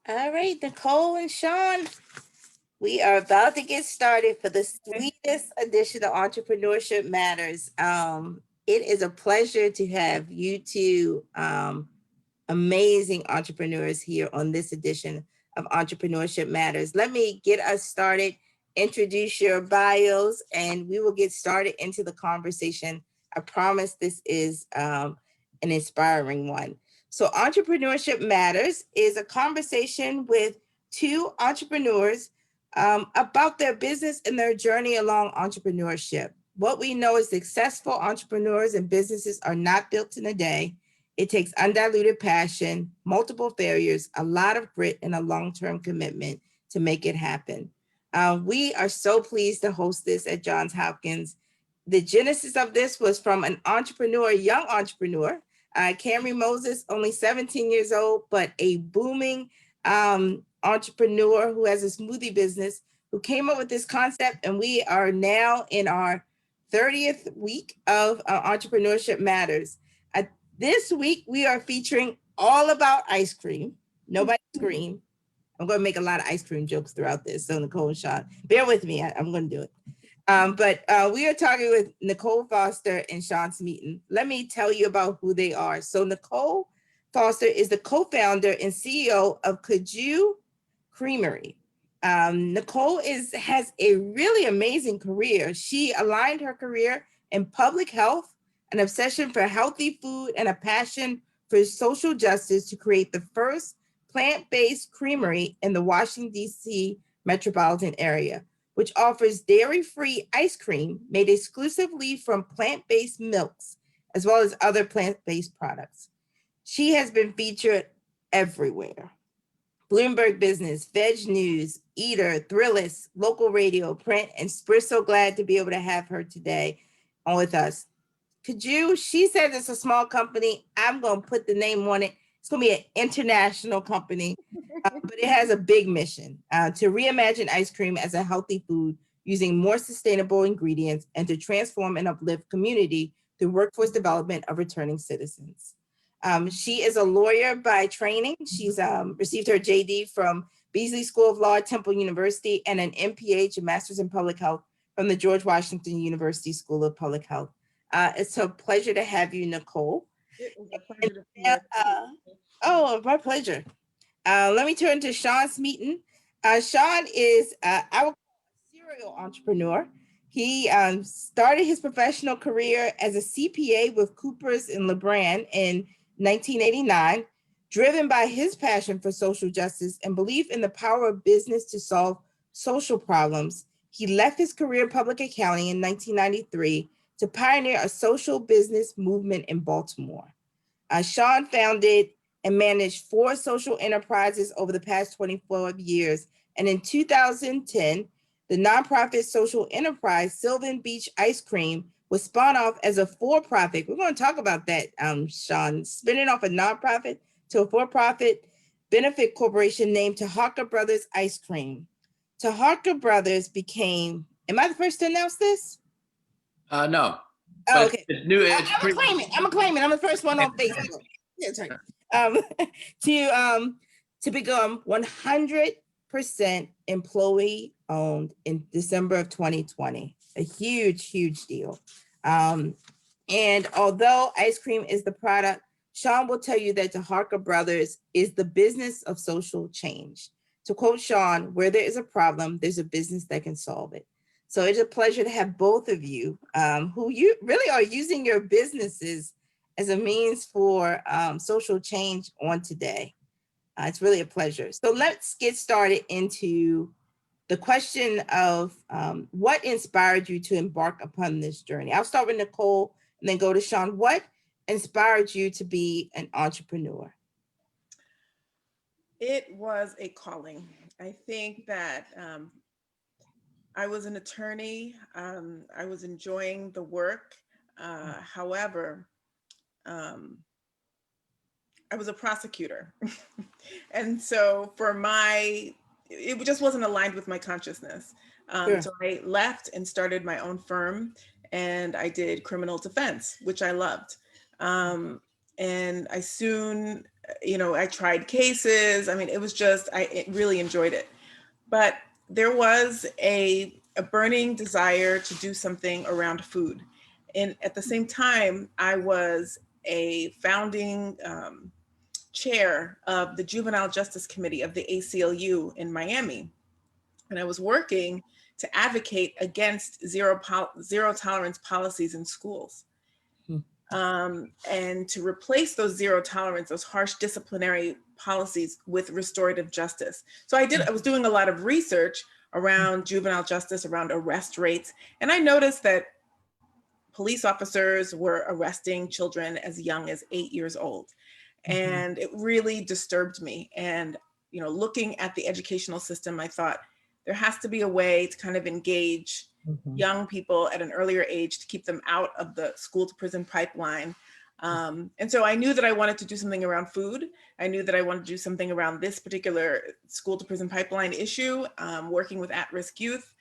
All right, Nicole and Sean, we are about to get started for the sweetest edition of Entrepreneurship Matters. It is a pleasure to have you two amazing entrepreneurs here on this edition of Entrepreneurship Matters. Let me get us started, introduce your bios, and we will get started into the conversation. I promise this is an inspiring one. So, Entrepreneurship Matters is a conversation with two entrepreneurs about their business and their journey along entrepreneurship. What we know is successful entrepreneurs and businesses are not built in a day. It takes undiluted passion, multiple failures, a lot of grit, and a long-term commitment to make it happen. We are so pleased to host this at Johns Hopkins. The genesis of this was from an entrepreneur, young entrepreneur, Camry Moses, only 17 years old, but a booming entrepreneur who has a smoothie business, who came up with this concept. And we are now in our 30th week of Entrepreneurship Matters. This week, we are featuring all about ice cream. Nobody scream. I'm going to make a lot of ice cream jokes throughout this. So Nicole and Sean, bear with me. I'm going to do it. But we are talking with Nicole Foster and Sean Smeeton. Let me tell you about who they are. So Nicole Foster is the co-founder and CEO of Kaju Creamery. Nicole has a really amazing career. She aligned her career in public health, an obsession for healthy food, and a passion for social justice to create the first plant-based creamery in the Washington, D.C. metropolitan area, which offers dairy-free ice cream made exclusively from plant-based milks, as well as other plant-based products. She has been featured everywhere. Bloomberg Business, Veg News, Eater, Thrillist, local radio, print, and we're so glad to be able to have her today on with us. She said it's a small company. I'm going to put the name on it. It's going to be an international company, but it has a big mission to reimagine ice cream as a healthy food using more sustainable ingredients and to transform and uplift community through workforce development of returning citizens. She is a lawyer by training. She's received her JD from Beasley School of Law at Temple University and an MPH, a Master's in Public Health from the George Washington University School of Public Health. It's a pleasure to have you, Nicole. It was a pleasure to be here. Oh, my pleasure. Let me turn to Sean Smeaton. Sean is our serial entrepreneur. He started his professional career as a CPA with Coopers and LeBran in 1989, driven by his passion for social justice and belief in the power of business to solve social problems. He left his career in public accounting in 1993 to pioneer a social business movement in Baltimore. Sean founded and managed 4 social enterprises over the past 24 years. And in 2010, the nonprofit social enterprise Sylvan Beach Ice Cream was spun off as a for-profit. We're going to talk about that, Sean, spinning off a nonprofit to a for-profit benefit corporation named Taharka Brothers Ice Cream. Taharka Brothers became, am I the first to announce this? No. Oh, okay. It's new. I'm gonna claim it. I'm the first one on Facebook. That's right. To become 100% employee owned in December of 2020. A huge deal. And although ice cream is the product, Sean will tell you that Taharka Brothers is the business of social change. To quote Sean, where there is a problem, there's a business that can solve it. So it's a pleasure to have both of you who you really are using your businesses as a means for social change on today. It's really a pleasure. So let's get started into the question of what inspired you to embark upon this journey. I'll start with Nicole and then go to Sean. What inspired you to be an entrepreneur? It was a calling. I think that I was an attorney. I was enjoying the work. However, I was a prosecutor. And so it just wasn't aligned with my consciousness. Sure. So I left and started my own firm, and I did criminal defense, which I loved. And I soon I tried cases. I mean, it was just, I really enjoyed it. But there was a burning desire to do something around food. And at the same time, I was a founding chair of the Juvenile Justice Committee of the ACLU in Miami. And I was working to advocate against zero tolerance policies in schools. And to replace those zero tolerance, those harsh disciplinary policies with restorative justice. So I was doing a lot of research around juvenile justice, around arrest rates. And I noticed that police officers were arresting children as young as 8 years old. And it really disturbed me. And, looking at the educational system, I thought there has to be a way to kind of engage young people at an earlier age to keep them out of the school to prison pipeline. And so I knew that I wanted to do something around food. I knew that I wanted to do something around this particular school to prison pipeline issue, working with at-risk youth.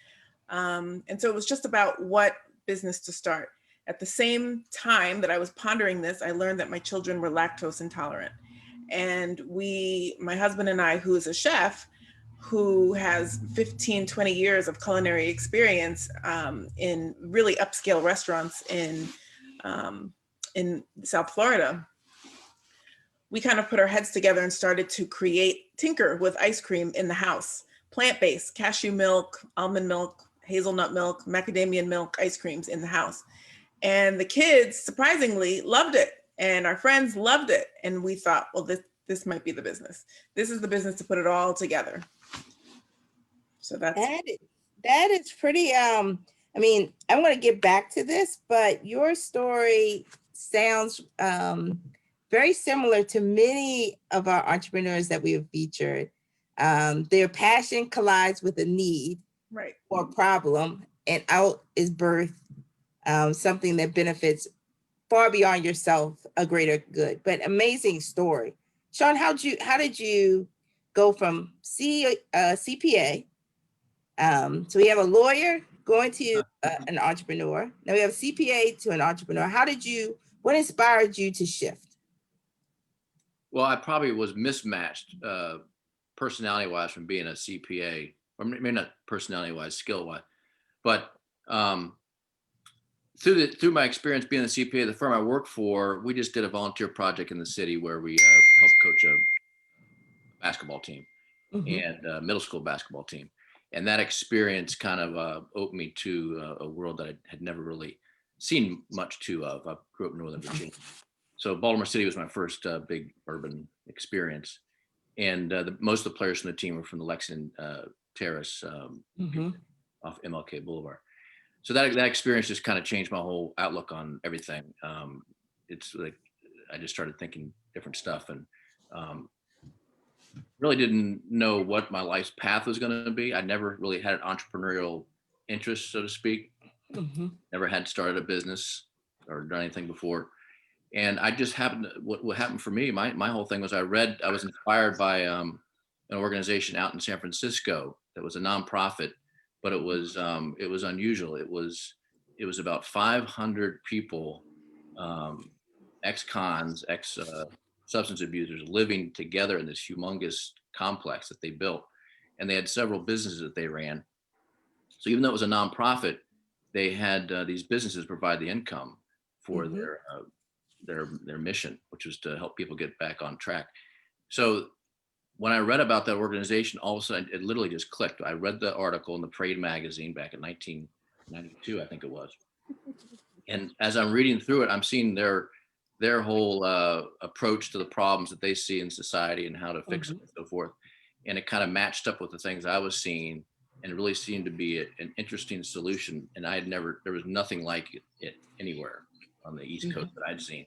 And so it was just about what business to start. At the same time that I was pondering this, I learned that my children were lactose intolerant. And my husband and I, who is a chef, who has 15, 20 years of culinary experience in really upscale restaurants in South Florida, we kind of put our heads together and started to tinker with ice cream in the house, plant-based, cashew milk, almond milk, hazelnut milk, macadamia milk ice creams in the house. And the kids, surprisingly, loved it. And our friends loved it. And we thought, well, this might be the business. This is the business to put it all together. So that is pretty, I mean, I'm going to get back to this, but your story sounds very similar to many of our entrepreneurs that we have featured. Their passion collides with a need or problem, and out is birthed something that benefits far beyond yourself, a greater good. But amazing story. Sean, how did you go from CPA? So we have a lawyer going to an entrepreneur. Now we have a CPA to an entrepreneur. What inspired you to shift? Well, I probably was mismatched personality-wise from being a CPA, or maybe not personality-wise, skill-wise, but through my experience being a CPA, the firm I worked for, we just did a volunteer project in the city where we helped coach a basketball team and a middle school basketball team. And that experience kind of opened me to a world that I had never really seen much of. I grew up in Northern Virginia. So Baltimore City was my first big urban experience. And most of the players from the team were from the Lexington Terrace off MLK Boulevard. So that experience just kind of changed my whole outlook on everything. It's like I just started thinking different stuff, and really didn't know what my life's path was going to be. I never really had an entrepreneurial interest, so to speak. Never had started a business or done anything before. And I just happened, what happened for me, my whole thing was I was inspired by an organization out in San Francisco that was a nonprofit, but it was unusual. It was about 500 people, ex-cons, substance abusers living together in this humongous complex that they built. And they had several businesses that they ran. So even though it was a nonprofit, they had these businesses provide the income for their mission, which was to help people get back on track. So when I read about that organization, all of a sudden it literally just clicked. I read the article in the Parade magazine back in 1992, I think it was. And as I'm reading through it, I'm seeing their whole approach to the problems that they see in society and how to fix them and so forth. And it kind of matched up with the things I was seeing, and it really seemed to be an interesting solution. And there was nothing like it anywhere on the East Coast that I'd seen.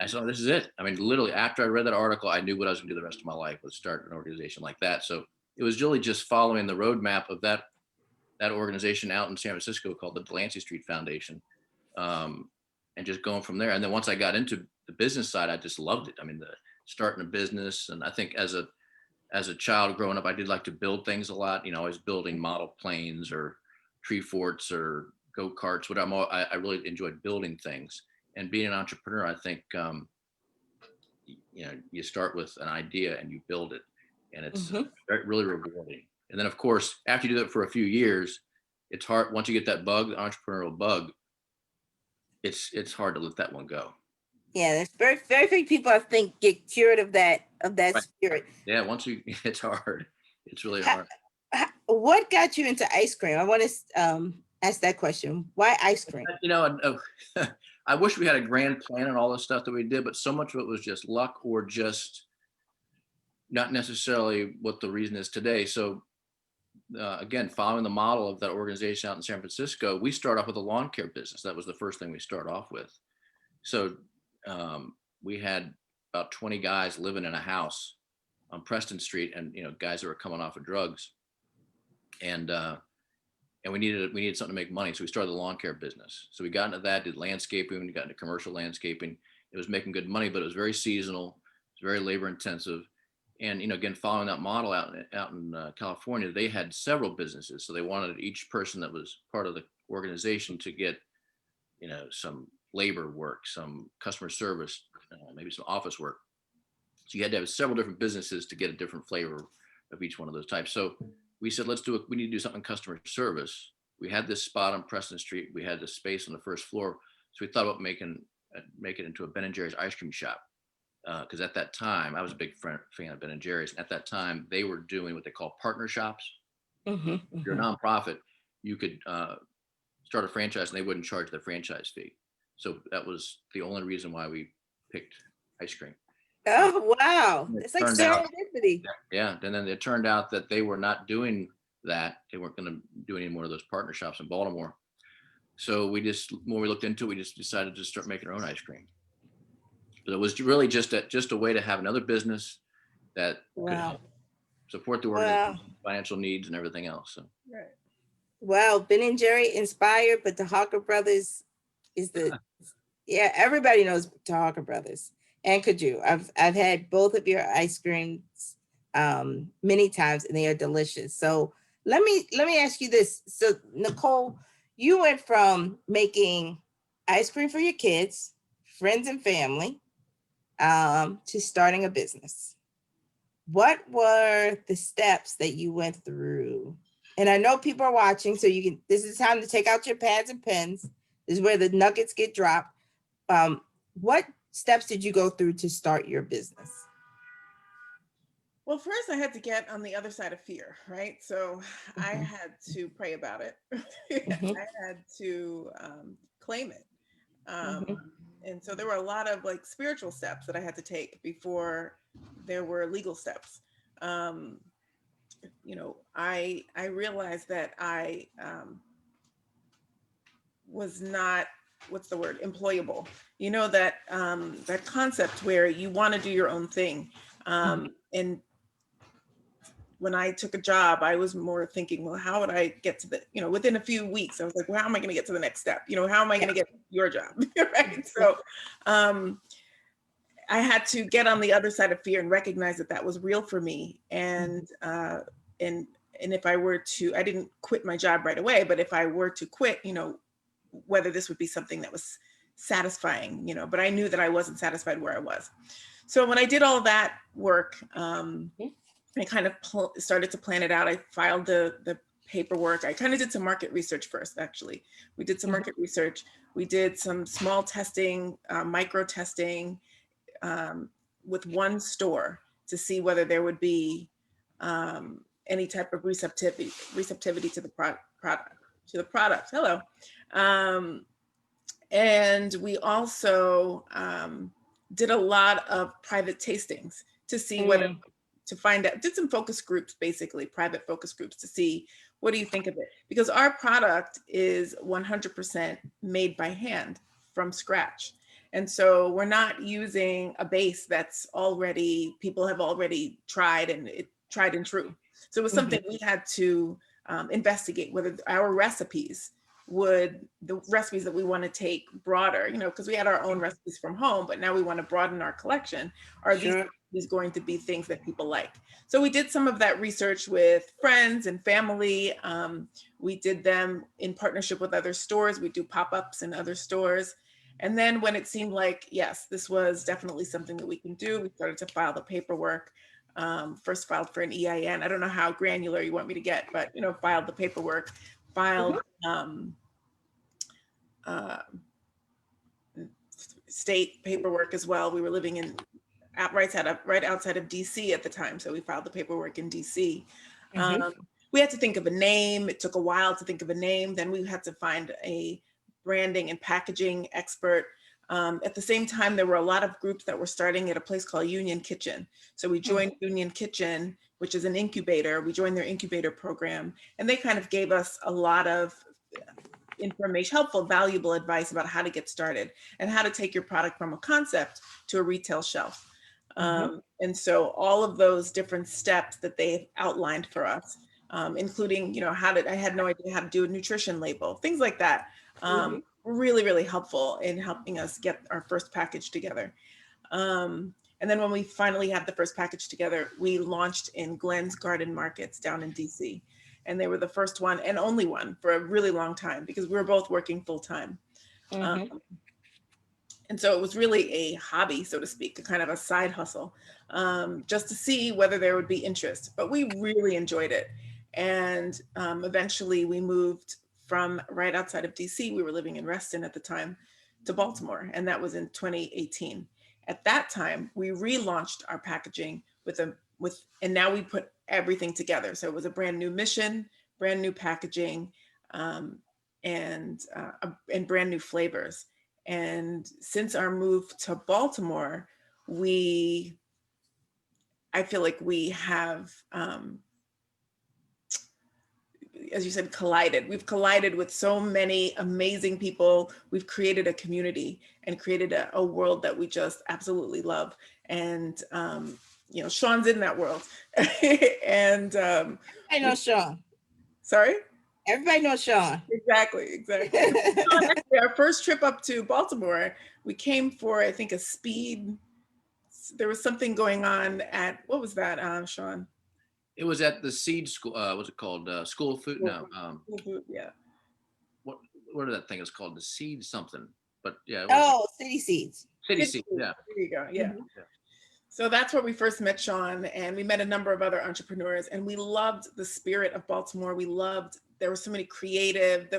I said, this is it. I mean, literally after I read that article, I knew what I was gonna do the rest of my life was start an organization like that. So it was really just following the roadmap of that organization out in San Francisco called the Delancey Street Foundation. And just going from there. And then once I got into the business side, I just loved it. I mean, starting a business. And I think as a child growing up, I did like to build things a lot. I was building model planes or tree forts or go-karts, whatever. I really enjoyed building things. And being an entrepreneur, I think you start with an idea and you build it, and it's Mhm. really rewarding. And then of course, after you do that for a few years, it's hard once you get that bug, the entrepreneurial bug. It's hard to let that one go. Yeah, there's very few people I think get cured of that Right. spirit. Yeah, once you, it's hard. It's really How, hard. what got you into ice cream? I want to ask that question. Why ice cream? I wish we had a grand plan on all the stuff that we did, but so much of it was just luck or just not necessarily what the reason is today. So again, following the model of that organization out in San Francisco, we start off with a lawn care business. That was the first thing we start off with. So we had about 20 guys living in a house on Preston Street, and guys that were coming off of drugs, and we needed something to make money. So we started the lawn care business. So we got into that, did landscaping, we got into commercial landscaping. It was making good money, but it was very seasonal, it was very labor intensive. And again, following that model out in California, they had several businesses. So they wanted each person that was part of the organization to get some labor work, some customer service, maybe some office work. So you had to have several different businesses to get a different flavor of each one of those types. So we said, we need to do something customer service. We had this spot on Preston Street. We had this space on the first floor. So we thought about making it into a Ben & Jerry's ice cream shop. Because at that time, I was a big fan of Ben & Jerry's. And at that time, they were doing what they call partner shops. Mm-hmm, If you're a nonprofit, you could start a franchise and they wouldn't charge the franchise fee. So that was the only reason why we picked ice cream. Oh, wow. It's like serendipity. Yeah. And then it turned out that they were not doing that. They weren't going to do any more of those partner shops in Baltimore. So when we looked into it, we just decided to start making our own ice cream. But it was really just a way to have another business that could help support the organization's financial needs and everything else. So. Right. Well, Ben & Jerry inspired, but the Hawker Brothers is yeah, everybody knows the Hawker Brothers and Kaju. I've had both of your ice creams many times, and they are delicious. So let me ask you this. So Nicole, you went from making ice cream for your kids, friends and family, to starting a business. What were the steps that you went through? And I know people are watching, so this is time to take out your pads and pens. This is where the nuggets get dropped. What steps did you go through to start your business? Well, first I had to get on the other side of fear, right? So I had to pray about it. I had to claim it. And so there were a lot of like spiritual steps that I had to take before there were legal steps. I realized that I was not, what's the word, employable. That concept where you want to do your own thing. And when I took a job, I was more thinking, well, how would I get to within a few weeks, I was like, well, how am I going to get to the next step? How am I going to get your job? Right. So I had to get on the other side of fear and recognize that was real for me. And if I were to, I didn't quit my job right away, but if I were to quit, whether this would be something that was satisfying, but I knew that I wasn't satisfied where I was. So when I did all that work, I kind of started to plan it out. I filed the paperwork. I kind of did some market research first, actually. We did some market research. We did some small testing, micro testing with one store to see whether there would be any type of receptivity to the product. Hello. And we also did a lot of private tastings to see whether, to find out, did some focus groups, basically private focus groups, to see, what do you think of it? Because our product is 100% made by hand from scratch. And so we're not using a base that's already, people have already tried and tried and true. So it was something we had to investigate, whether our recipes the recipes that we want to take broader, because we had our own recipes from home, but now we want to broaden our collection. Are these going to be things that people like? So we did some of that research with friends and family. We did them in partnership with other stores. We do pop-ups in other stores. And then when it seemed like, yes, this was definitely something that we can do, we started to file the paperwork. First filed for an EIN. I don't know how granular you want me to get, but filed the paperwork, filed state paperwork as well. We were living in right outside of DC at the time, so we filed the paperwork in DC. We had to think of a name. It took a while to think of a name. Then we had to find a branding and packaging expert. At the same time, there were a lot of groups that were starting at a place called Union Kitchen. So we joined Union Kitchen, which is an incubator. We joined their incubator program, and they kind of gave us a lot of information, helpful, valuable advice about how to get started and how to take your product from a concept to a retail shelf. And so all of those different steps that they've outlined for us, including, I had no idea how to do a nutrition label, things like that. Really, really helpful in helping us get our first package together. And then when we finally had the first package together, we launched in Glenn's Garden Markets down in DC. And they were the first one and only one for a really long time because we were both working full time. And so it was really a hobby, so to speak, a kind of a side hustle, just to see whether there would be interest. But we really enjoyed it. And eventually we moved from right outside of DC, we were living in Reston at the time, to Baltimore. And that was in 2018. At that time, we relaunched our packaging and now we put everything together. So it was a brand new mission, brand new packaging, and brand new flavors. And since our move to Baltimore, I feel like we have, as you said, collided. We've collided with so many amazing people. We've created a community and created a world that we just absolutely love. And, Sean's in that world. And I know Sean. Sorry? Everybody knows Sean. Exactly. Actually, our first trip up to Baltimore, we came for, I think, a speed. There was something going on at, what was that, Sean? It was at the Seed School. What's it called? School of Food? No. School Food, yeah. What that thing is called? The Seed something. But yeah. City Seeds. City Seeds. Yeah. There you go. Yeah. So that's where we first met Sean, and we met a number of other entrepreneurs, and we loved the spirit of Baltimore. There were so many creatives,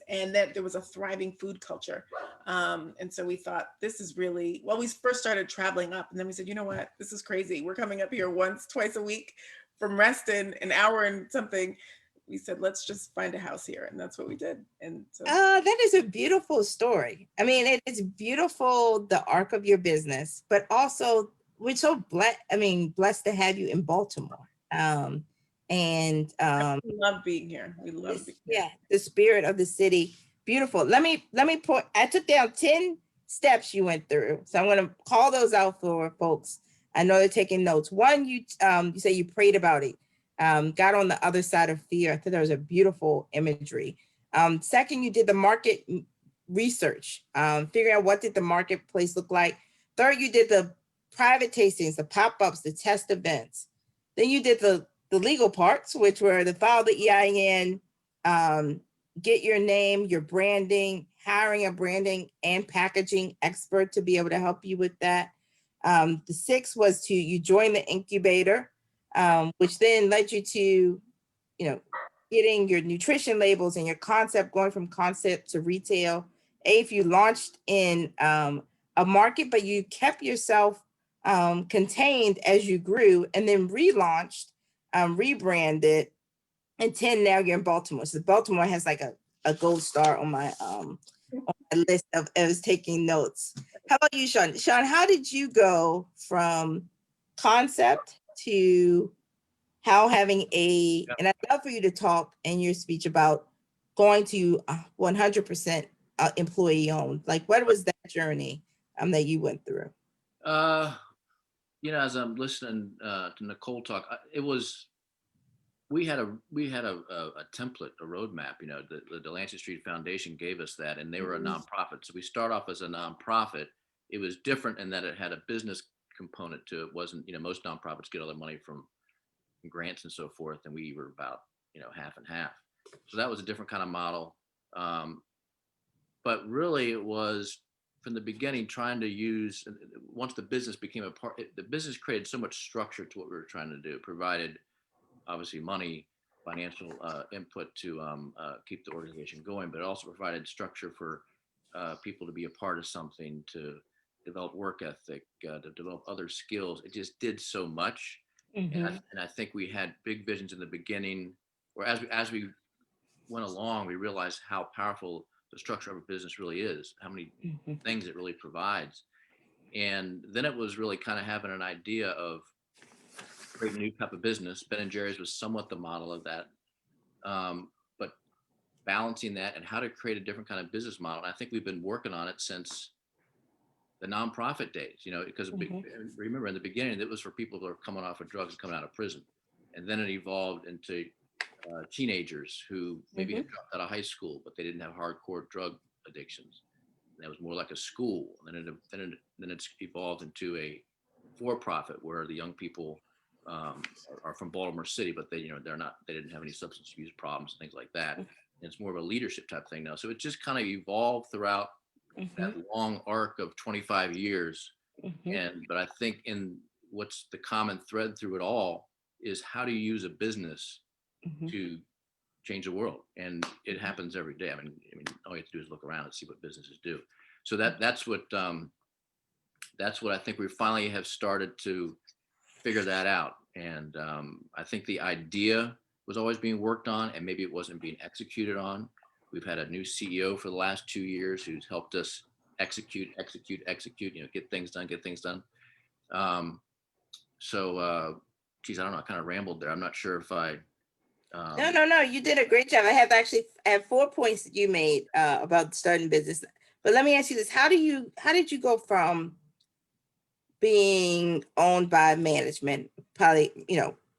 and that there was a thriving food culture. And so we thought, this is really, we first started traveling up, and then we said, you know what, this is crazy. We're coming up here twice a week from Reston, an hour and something. We said, let's just find a house here. And that's what we did. And so that is a beautiful story. I mean, it's beautiful, the arc of your business, but also we're so blessed to have you in Baltimore. We love being here. We love being here. Yeah, the spirit of the city. Beautiful. Let me point. I took down 10 steps you went through. So I'm going to call those out for folks. I know they're taking notes. One, you say you prayed about it. Got on the other side of fear. I thought there was a beautiful imagery. Second, you did the market research, figuring out what did the marketplace look like. Third, you did the private tastings, the pop-ups, the test events. Then you did the legal parts, which were the file the EIN, get your name, your branding, hiring a branding and packaging expert to be able to help you with that. The sixth was you join the incubator, which then led you to, getting your nutrition labels and your concept, going from concept to retail. If you launched in a market, but you kept yourself contained as you grew, and then relaunched, rebranded, and 10, now you're in Baltimore. So Baltimore has like a gold star on my list of taking notes. How about you, Sean? Sean, how did you go from concept to having and I'd love for you to talk in your speech about going to 100% employee owned. Like, what was that journey that you went through? As I'm listening to Nicole talk, we had a template, a roadmap. The Delancey Street Foundation gave us that, and they were a nonprofit. So we start off as a nonprofit. It was different in that it had a business component to it. Wasn't, most nonprofits get all their money from grants and so forth, and we were about half and half. So that was a different kind of model. But but really it was from the beginning trying to use, once the business became a part, the business created so much structure to what we were trying to do, provided obviously money, financial input to keep the organization going, but it also provided structure for people to be a part of something, to develop work ethic, to develop other skills. It just did so much. And I think we had big visions in the beginning, or as we went along, we realized how powerful the structure of a business really is, how many things it really provides. And then it was really kind of having an idea of creating a new type of business. Ben and Jerry's was somewhat the model of that, but balancing that and how to create a different kind of business model. And I think we've been working on it since the nonprofit days, you know, because remember in the beginning, it was for people who are coming off of drugs and coming out of prison. And then it evolved into teenagers who maybe had dropped out of high school, but they didn't have hardcore drug addictions. And it was more like a school. And then it's evolved into a for-profit where the young people are from Baltimore City, but they didn't have any substance abuse problems and things like that. And it's more of a leadership type thing now. So it just kind of evolved throughout that long arc of 25 years. But I think in what's the common thread through it all is how do you use a business to change the world? And it happens every day. I mean, all you have to do is look around and see what businesses do. So that's what I think we finally have started to figure that out. And I think the idea was always being worked on, and maybe it wasn't being executed on. We've had a new CEO for the last 2 years who's helped us execute, get things done. Geez, I don't know, I kind of rambled there. I'm not sure if I. No, you did a great job. I have 4 points that you made about starting business. But let me ask you this: how did you go from being owned by management, probably,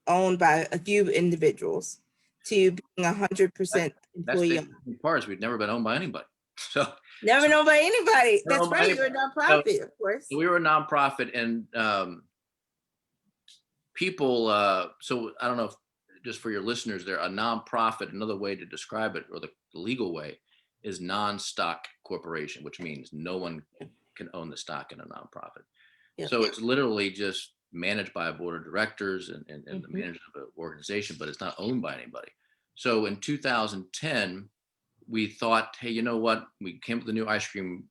owned by a few individuals, to being 100% employee That's owned? the part is we've never been owned by anybody. So Never known by anybody. Never That's owned by right. You're a nonprofit, of course. we were a nonprofit, and people. So I don't know if, just for your listeners, there, a nonprofit, another way to describe it, or the legal way, is non-stock corporation, which means no one can own the stock in a nonprofit. So it's literally just managed by a board of directors and the manager of an organization, but it's not owned by anybody. So in 2010, we thought, hey, you know what? We came up with a new ice cream.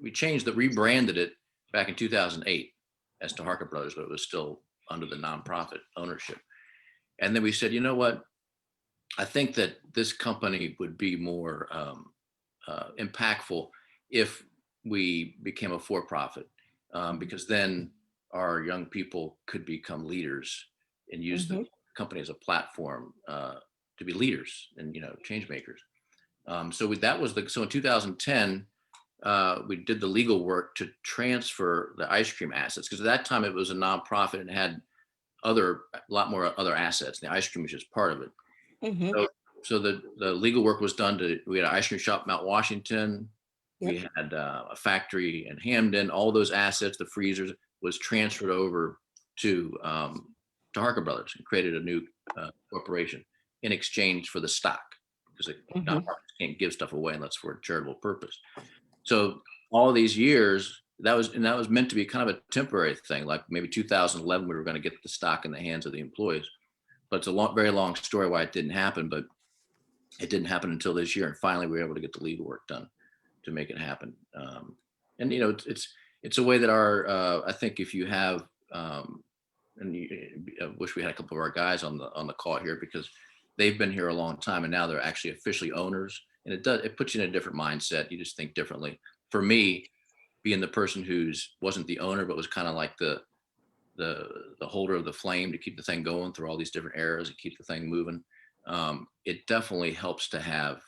We rebranded it back in 2008 as to Harker Brothers, but it was still under the nonprofit ownership. And then we said, you know what? I think that this company would be more impactful if we became a for-profit, because then our young people could become leaders and use the company as a platform to be leaders and, change makers. So in 2010, we did the legal work to transfer the ice cream assets, because at that time it was a nonprofit and had a lot more other assets. The ice cream was just part of it. So the legal work was done we had an ice cream shop in Mount Washington. We had a factory in Hamden. All those assets, the freezers, was transferred over to Harker Brothers, and created a new corporation in exchange for the stock, because nonprofits can't give stuff away unless for a charitable purpose. So all of these years, that was meant to be kind of a temporary thing. Like maybe 2011, we were going to get the stock in the hands of the employees. But it's a very long story why it didn't happen. But it didn't happen until this year, and finally we were able to get the legal work done to make it happen. And it's a way that I think if you have, I wish we had a couple of our guys on the call here, because they've been here a long time and now they're actually officially owners, and it puts you in a different mindset. You just think differently. For me, being the person wasn't the owner, but was kind of like the holder of the flame to keep the thing going through all these different eras and keep the thing moving. It definitely helps to have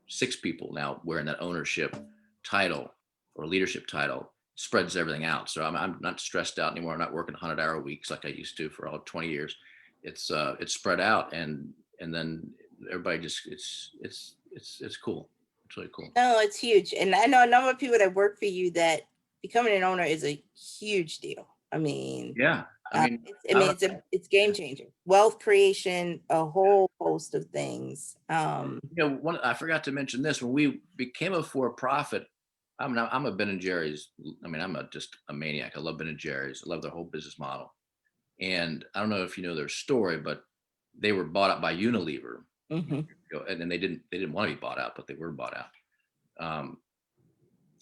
6 people now wearing that ownership title or leadership title. Spreads everything out. So I'm not stressed out anymore. I'm not working 100-hour weeks like I used to for all 20 years. It's spread out, and then everybody just it's cool. It's really cool. No, it's huge. And I know a number of people that work for you that becoming an owner is a huge deal. I mean, yeah, I mean, It's game changing. Wealth creation, a whole host of things. I forgot to mention this. When we became a for-profit, I'm a Ben and Jerry's. I mean, just a maniac. I love Ben and Jerry's. I love their whole business model. And I don't know if you know their story, but they were bought out by Unilever, and then they didn't want to be bought out, but they were bought out.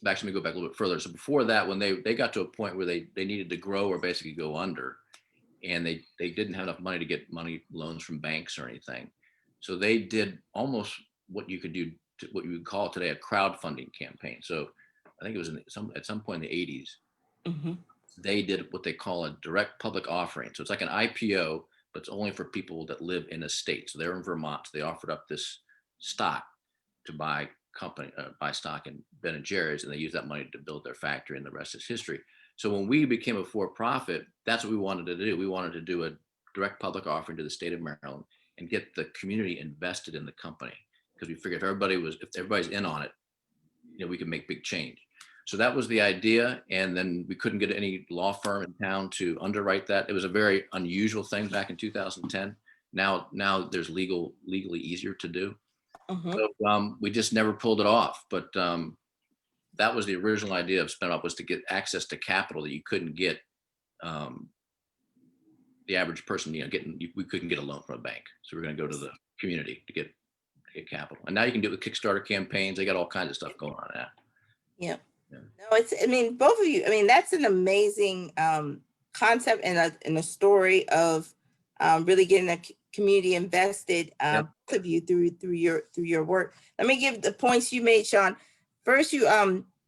Actually, let me go back a little bit further. So before that, when they got to a point where they needed to grow or basically go under, and they didn't have enough money to get loans from banks or anything. So they did almost what you could do, what you would call today a crowdfunding campaign. So I think it was at some point in the 80s, they did what they call a direct public offering. So it's like an IPO, but it's only for people that live in a state. So they're in Vermont. So they offered up this stock to buy stock in Ben and Jerry's, and they used that money to build their factory, and the rest is history. So when we became a for-profit, that's what we wanted to do. We wanted to do a direct public offering to the state of Maryland and get the community invested in the company, because we figured if everybody's in on it, we could make big change. So that was the idea. And then we couldn't get any law firm in town to underwrite that. It was a very unusual thing back in 2010. Now there's legally easier to do. So we just never pulled it off. But that was the original idea of Spin Up, was to get access to capital that you couldn't get the average person, we couldn't get a loan from a bank. So we're going to go to the community to get capital. And now you can do it with Kickstarter campaigns. They got all kinds of stuff going on now. Yeah. No, both of you, that's an amazing concept and a story of really getting a community invested, both of you through your work. Let me give the points you made, Sean. First,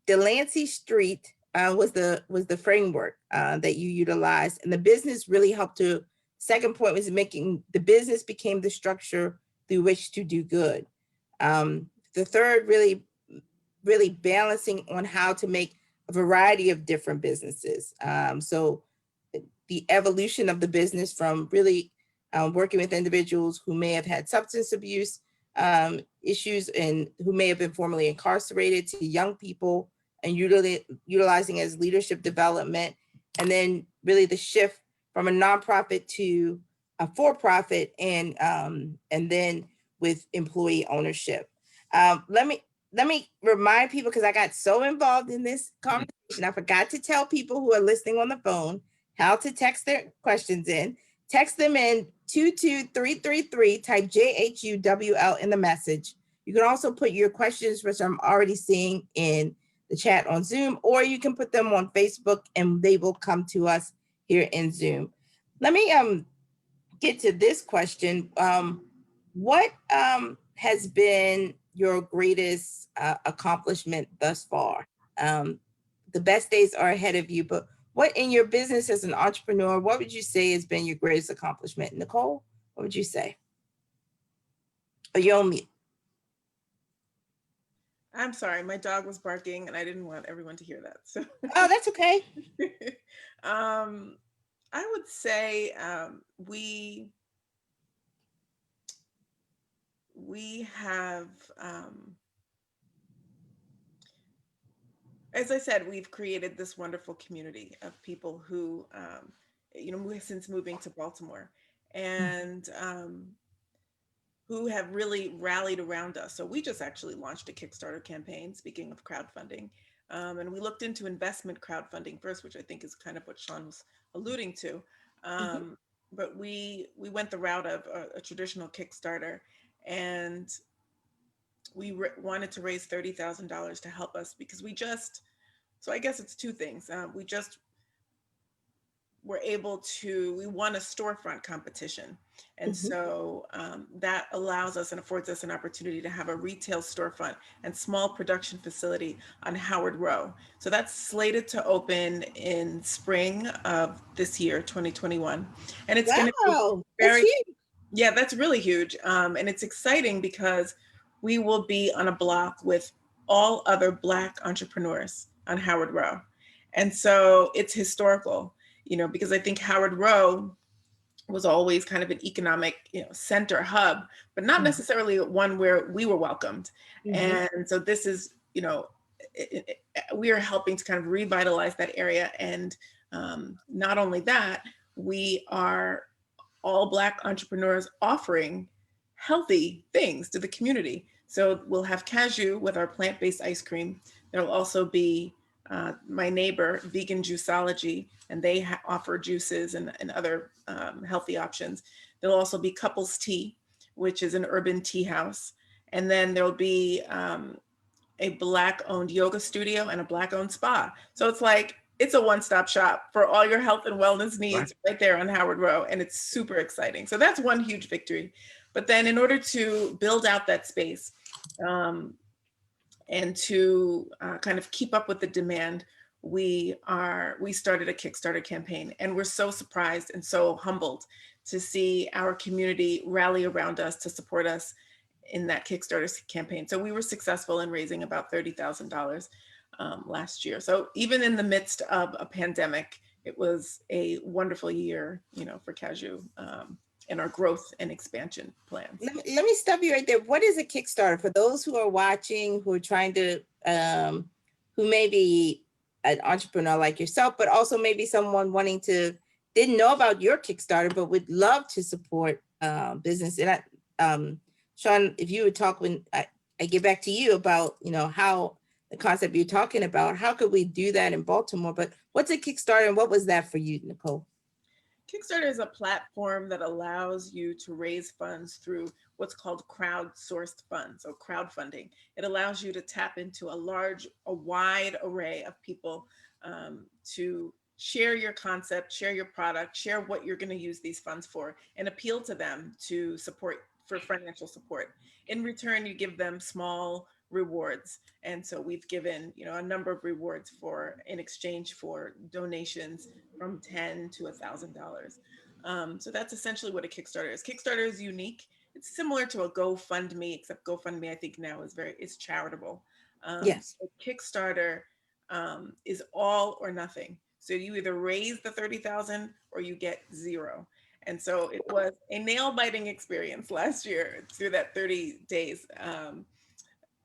Delancey Street was the framework that you utilized, and the business really helped to. Second point was making the business became the structure through which to do good. The third, really balancing on how to make a variety of different businesses. So the evolution of the business from really working with individuals who may have had substance abuse issues and who may have been formerly incarcerated, to young people and utilizing as leadership development. And then really the shift from a nonprofit to a for-profit, and then with employee ownership. Let me remind people, because I got so involved in this conversation, I forgot to tell people who are listening on the phone how to text their questions in. Text them in 22333, type JHUWL in the message. You can also put your questions, which I'm already seeing in the chat on Zoom, or you can put them on Facebook and they will come to us here in Zoom. Let me get to this question. What has been your greatest accomplishment thus far? The best days are ahead of you, but what in your business as an entrepreneur, what would you say has been your greatest accomplishment? Nicole, what would you say? Are you on mute? I'm sorry, my dog was barking and I didn't want everyone to hear that. So. Oh, that's okay. I would say we have, as I said, we've created this wonderful community of people who, since moving to Baltimore, and who have really rallied around us. So we just actually launched a Kickstarter campaign, speaking of crowdfunding. And we looked into investment crowdfunding first, which I think is kind of what Sean was alluding to. But we went the route of a traditional Kickstarter, and we wanted to raise $30,000 to help us, because so I guess it's two things. We just were able to, we won a storefront competition. And so that allows us and affords us an opportunity to have a retail storefront and small production facility on Howard Row. So that's slated to open in spring of this year, 2021. And it's going to be very, yeah, that's really huge. And it's exciting because we will be on a block with all other Black entrepreneurs on Howard Row. And so it's historical, because I think Howard Row was always kind of an economic, center hub, but not necessarily one where we were welcomed. And so this is, we are helping to kind of revitalize that area. And not only that, we are all Black entrepreneurs offering healthy things to the community. So we'll have cashew with our plant-based ice cream. There'll also be my neighbor, Vegan Juiceology, and they offer juices and other healthy options. There'll also be Couples Tea, which is an urban tea house. And then there'll be a Black-owned yoga studio and a Black-owned spa. So it's like, it's a one-stop shop for all your health and wellness needs right there on Howard Row. And it's super exciting. So that's one huge victory. But then in order to build out that space and to kind of keep up with the demand, we started a Kickstarter campaign. And we're so surprised and so humbled to see our community rally around us to support us in that Kickstarter campaign. So we were successful in raising about $30,000 last year. So even in the midst of a pandemic, it was a wonderful year, for Cashew and our growth and expansion plans. Let me stop you right there. What is a Kickstarter for those who are watching, who are trying to, who may be an entrepreneur like yourself, but also maybe someone didn't know about your Kickstarter, but would love to support business. And Sean, if you would talk when I get back to you about, how the concept you're talking about, how could we do that in Baltimore? But what's a Kickstarter and what was that for you, Nicole? Kickstarter is a platform that allows you to raise funds through what's called crowdsourced funds, or crowdfunding. It allows you to tap into a wide array of people to share your concept, share your product, share what you're going to use these funds for, and appeal to them for financial support. In return, you give them small rewards. And so we've given, a number of rewards in exchange for donations from $10 to $1,000. So that's essentially what a Kickstarter is. Kickstarter is unique. It's similar to a GoFundMe, except GoFundMe, I think now is charitable. Yes. Kickstarter is all or nothing. So you either raise the 30,000 or you get zero. And so it was a nail-biting experience last year through that 30 days.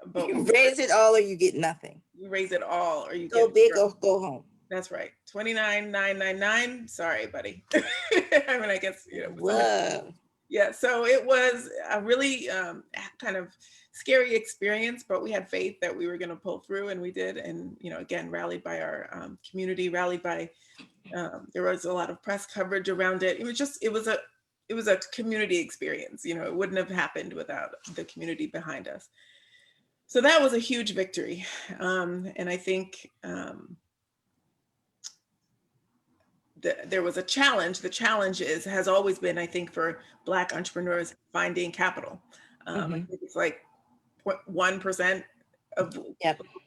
But you raise it all or you get nothing. You raise it all or you go get big or go home. That's right. 29,999. Sorry, buddy. I mean, I guess, Whoa. Yeah, so it was a really kind of scary experience, but we had faith that we were going to pull through, and we did. And, again, rallied by our community, there was a lot of press coverage around it. It was a community experience. It wouldn't have happened without the community behind us. So that was a huge victory. And I think there was a challenge. The challenge has always been, I think, for Black entrepreneurs finding capital. I think it's like 1% of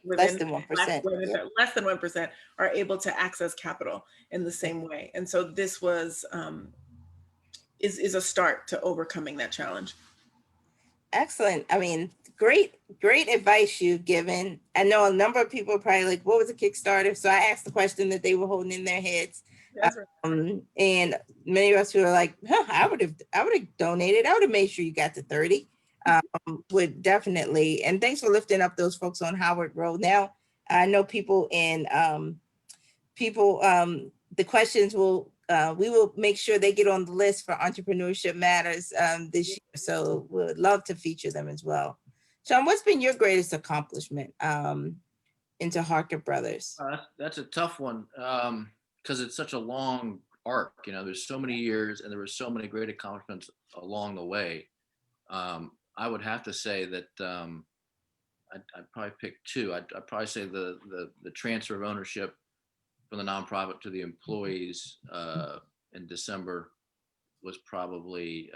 less than 1%. Less than 1% are able to access capital in the same way. And so this was is a start to overcoming that challenge. Excellent. I mean, great advice you've given. I know a number of people are probably like, what was a Kickstarter? So I asked the question that they were holding in their heads. That's right. And many of us who are like, I would have donated. I would have made sure you got to 30. Would definitely. And thanks for lifting up those folks on Howard Road. Now I know people the questions we will make sure they get on the list for Entrepreneurship Matters this year. So we'd love to feature them as well. Sean, what's been your greatest accomplishment into Harker Brothers? That's a tough one because it's such a long arc. There's so many years and there were so many great accomplishments along the way. I would have to say that I'd probably pick two. I'd probably say the transfer of ownership from the nonprofit to the employees in December was probably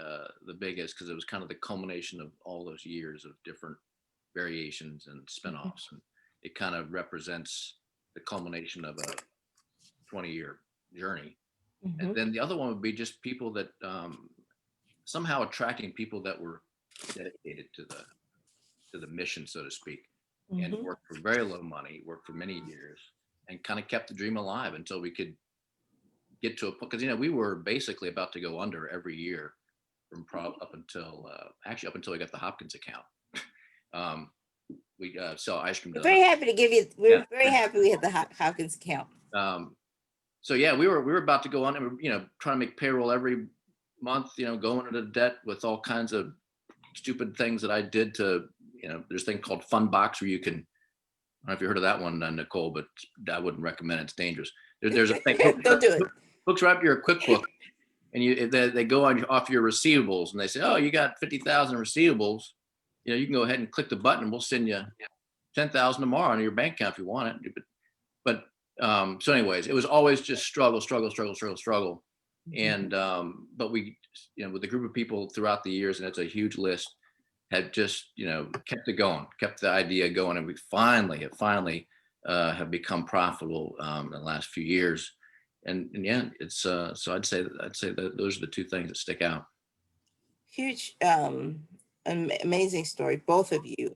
the biggest, because it was kind of the culmination of all those years of different variations and spinoffs. And it kind of represents the culmination of a 20-year journey. And then the other one would be just people that somehow attracting people that were dedicated to the mission, so to speak, and worked for very low money, worked for many years, and kind of kept the dream alive until we could get to a point. Because we were basically about to go under every year from up until we got the Hopkins account. We sell ice cream. We're very happy to give you. We're very happy we had the Hopkins account. So yeah, we were about to go on and, trying to make payroll every month, going into debt with all kinds of stupid things that I did to, there's a thing called Fund Box where you can, I don't know if you heard of that one, Nicole, but I wouldn't recommend it. It's dangerous. There's a thing, Don't do it. hooks right up your QuickBook, and they go off your receivables, and they say, oh, you got 50,000 receivables. You can go ahead and click the button, and we'll send you 10,000 tomorrow on your bank account if you want it. But so anyways, it was always just struggle. And but we, with a group of people throughout the years, and it's a huge list, had just kept it going, kept the idea going, and we finally have become profitable in the last few years. And yeah, it's so I'd say that those are the two things that stick out. Huge, amazing story, both of you,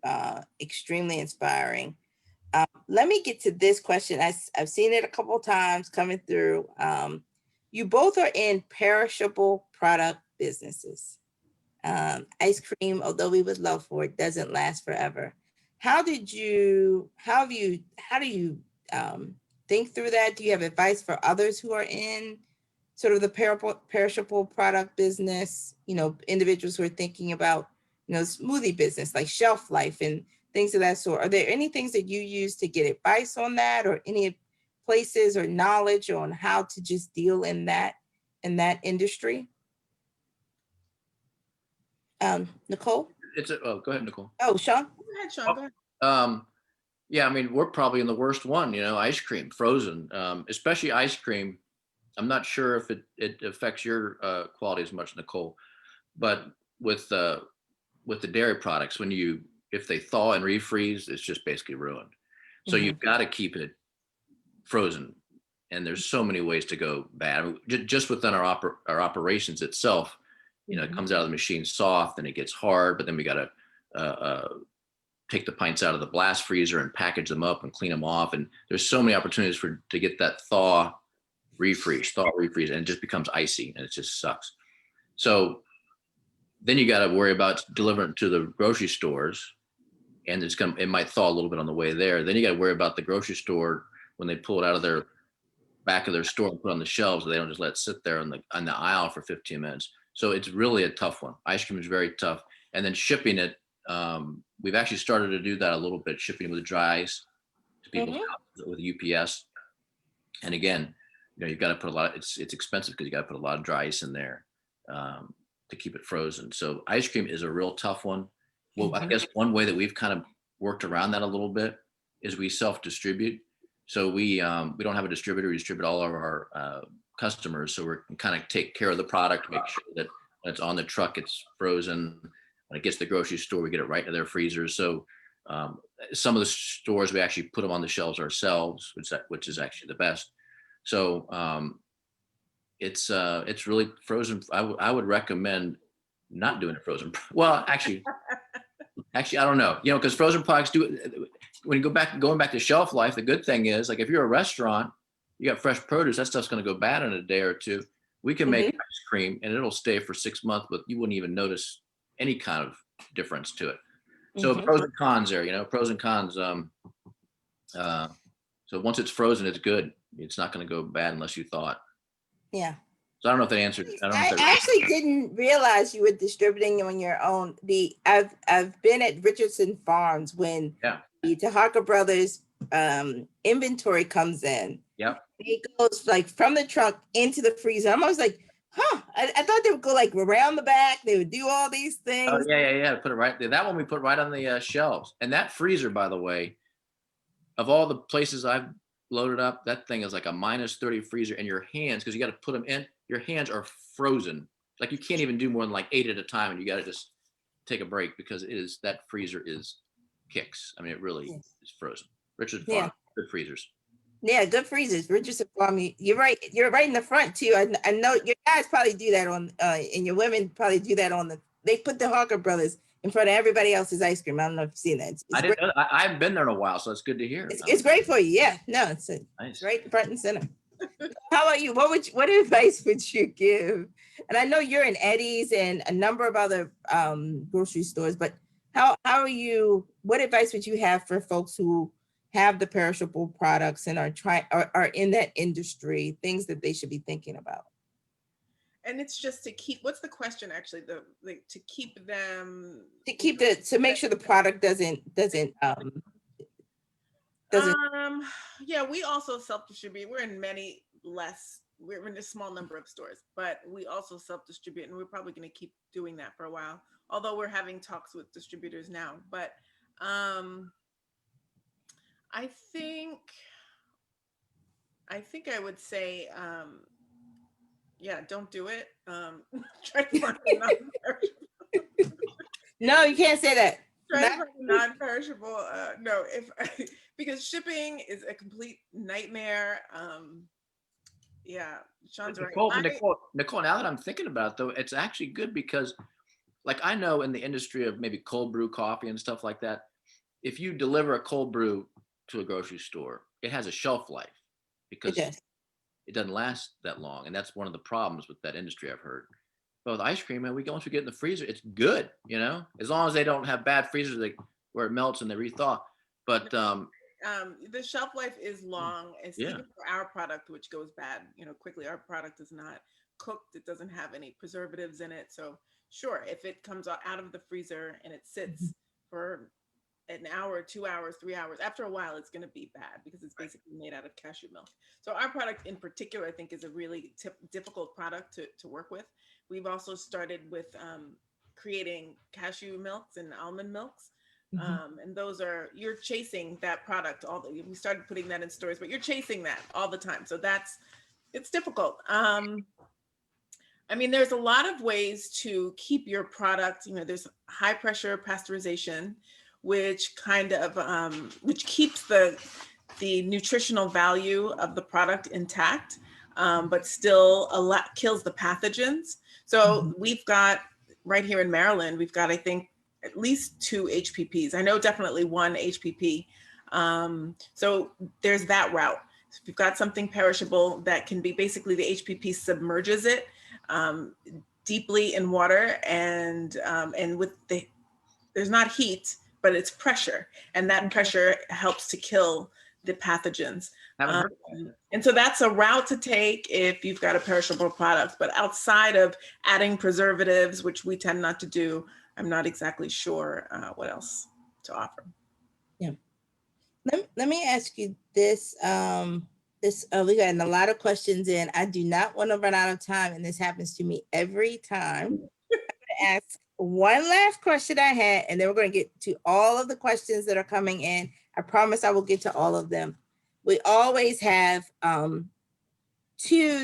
extremely inspiring. Let me get to this question. I've seen it a couple of times coming through. You both are in perishable product businesses. Ice cream, although we would love for it, doesn't last forever. How do you think through that? Do you have advice for others who are in sort of the perishable product business, individuals who are thinking about, smoothie business, like shelf life and things of that sort? Are there any things that you use to get advice on that, or any places or knowledge on how to just deal in that industry? Nicole? Go ahead, Nicole. Oh, Sean? Go ahead, Sean. Go ahead. Yeah, I mean, we're probably in the worst one, ice cream, frozen, especially ice cream. I'm not sure if it affects your quality as much, Nicole, but with the dairy products, if they thaw and refreeze, it's just basically ruined. So you've got to keep it frozen, and there's so many ways to go bad. I mean, just within our operations itself, it comes out of the machine soft and it gets hard, but then we got to take the pints out of the blast freezer and package them up and clean them off. And there's so many opportunities to get that thaw, refreeze, and it just becomes icy, and it just sucks. So then you got to worry about delivering it to the grocery stores, and it might thaw a little bit on the way there. Then you got to worry about the grocery store when they pull it out of their back of their store and put it on the shelves. They don't just let it sit there on the aisle for 15 minutes. So it's really a tough one. Ice cream is very tough. And then shipping it, we've actually started to do that a little bit, shipping with dry ice to people's houses with UPS. And again, you've got to put it's expensive because you got to put a lot of dry ice in there to keep it frozen. So ice cream is a real tough one. Well, I guess one way that we've kind of worked around that a little bit is we self-distribute. So we don't have a distributor. We distribute all of our customers. So we can kind of take care of the product, make sure that when it's on the truck, it's frozen. When it gets to the grocery store, we get it right into their freezers. So some of the stores, we actually put them on the shelves ourselves, which is actually the best. So it's really frozen. I would recommend not doing it frozen. Well, actually, I don't know, because frozen products when you going back to shelf life, the good thing is, like, if you're a restaurant, you got fresh produce, that stuff's going to go bad in a day or two. We can make ice cream and it'll stay for 6 months, but you wouldn't even notice any kind of difference to it. So pros and cons there, pros and cons. So once it's frozen, it's good. It's not going to go bad unless you thaw it. Yeah. So I don't know if that answered. I actually didn't realize you were distributing on your own. I've been at Richardson Farms when the Tahaka Brothers inventory comes in. Yep. It goes like from the truck into the freezer. I'm always like, I thought they would go like around the back. They would do all these things. Oh yeah. Put it right there. That one we put right on the shelves. And that freezer, by the way, of all the places I've loaded up, that thing is like a -30 freezer in your hands, because you got to put them in. Your hands are frozen. Like, you can't even do more than like 8 at a time, and you got to just take a break, because that freezer is kicks. I mean, it really is frozen. Richardson Farm, good freezers. Yeah, good freezers. Richardson Farm. You're right. You're right in the front too. I know your guys probably do that on, and your women probably do that on they put the Hawker Brothers in front of everybody else's ice cream. I don't know if you've seen that. I didn't know that. I haven't been there in a while, so it's good to hear. It's great for you. Yeah. No, it's nice. Right front and center. How about you? What advice would you give? And I know you're in Eddie's and a number of other grocery stores, but how are you? What advice would you have for folks who have the perishable products and are in that industry, things that they should be thinking about? And it's just to keep, what's the question actually? To keep them. To make sure the product doesn't Yeah, we also self-distribute. We're in a small number of stores, but we also self-distribute, and we're probably going to keep doing that for a while. Although we're having talks with distributors now, but I think I would say, yeah, don't do it. Try to find a non-perishable. No, you can't say that. Try to find a non-perishable. No, because shipping is a complete nightmare. Yeah, Sean's right. Nicole, now that I'm thinking about it, though, it's actually good because, like, I know in the industry of maybe cold brew coffee and stuff like that, if you deliver a cold brew to a grocery store, it has a shelf life because it doesn't last that long. And that's one of the problems with that industry, I've heard. But with ice cream, man, once we get in the freezer, it's good, as long as they don't have bad freezers where it melts and they rethaw. But the shelf life is long, even for our product, which goes bad, quickly. Our product is not cooked. It doesn't have any preservatives in it. So sure, if it comes out of the freezer and it sits for an hour, 2 hours, 3 hours, after a while, it's going to be bad because it's basically made out of cashew milk. So our product in particular, I think, is a really difficult product to work with. We've also started with creating cashew milks and almond milks. And those you're chasing that product we started putting that in stores, but you're chasing that all the time. So it's difficult. I mean, there's a lot of ways to keep your product, there's high pressure pasteurization, which which keeps the nutritional value of the product intact, but still kills the pathogens. So we've got, right here in Maryland, we've got, I think, at least 2 HPPs. I know definitely 1 HPP. So there's that route. So if you've got something perishable that can be, basically the HPP submerges it deeply in water, and there's not heat, but it's pressure, and that pressure helps to kill the pathogens. And so that's a route to take if you've got a perishable product. But outside of adding preservatives, which we tend not to do, I'm not exactly sure what else to offer. Yeah. Let me ask you this. We got a lot of questions in. I do not want to run out of time, and this happens to me every time. I'm going to ask one last question I had, and then we're going to get to all of the questions that are coming in. I promise I will get to all of them. We always have 2,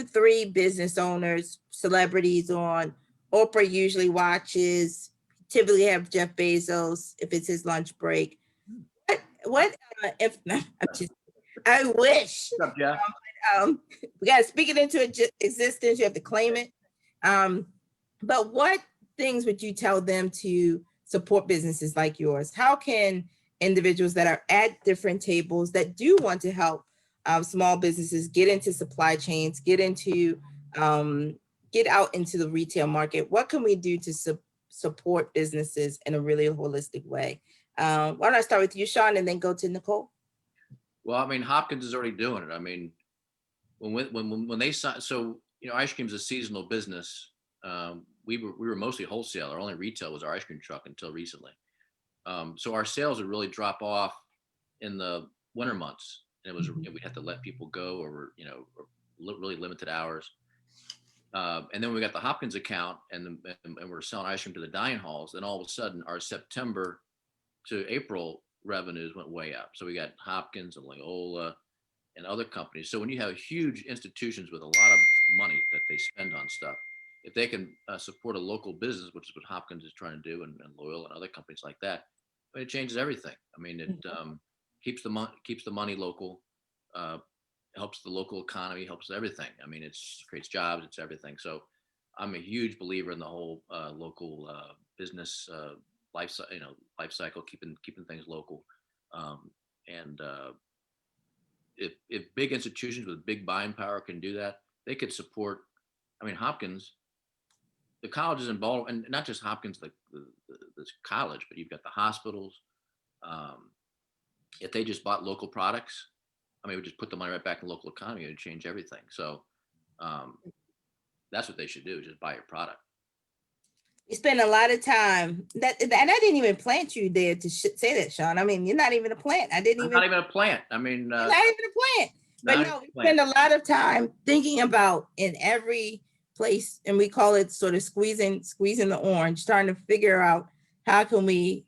3 business owners, celebrities on. Oprah usually watches. Typically have Jeff Bezos if it's his lunch break. I wish. What's up, Jeff? We got to speak it into existence. You have to claim it. But what things would you tell them to support businesses like yours? How can individuals that are at different tables that do want to help small businesses get into supply chains, get out into the retail market? What can we do to support businesses in a really holistic way? Why don't I start with you, Sean, and then go to Nicole? Well, I mean, Hopkins is already doing it. I mean, when they sign, so ice cream is a seasonal business. We were mostly wholesale. Our only retail was our ice cream truck until recently. So our sales would really drop off in the winter months, and we had to let people go, or really limited hours. And then we got the Hopkins account, and we're selling ice cream to the dining halls. Then all of a sudden, our September to April revenues went way up. So we got Hopkins and Loyola and other companies. So when you have huge institutions with a lot of money that they spend on stuff, if they can support a local business, which is what Hopkins is trying to do, and Loyola and other companies like that, it changes everything. I mean, it keeps the money local, helps the local economy, helps everything. I mean, it creates jobs, it's everything. So I'm a huge believer in the whole local business life cycle, keeping things local. If big institutions with big buying power can do that, they could support. I mean, Hopkins, the colleges involved, and not just Hopkins, the college, but you've got the hospitals, if they just bought local products, I mean, we just put the money right back in the local economy and change everything. So that's what they should do, just buy your product. You spend a lot of time and I didn't even plant you there to say that, Sean. I mean, you're not even a plant. I'm not even a plant. I mean, you're not even a plant. But no, we spend a lot of time thinking about in every place, and we call it sort of squeezing the orange, trying to figure out how can we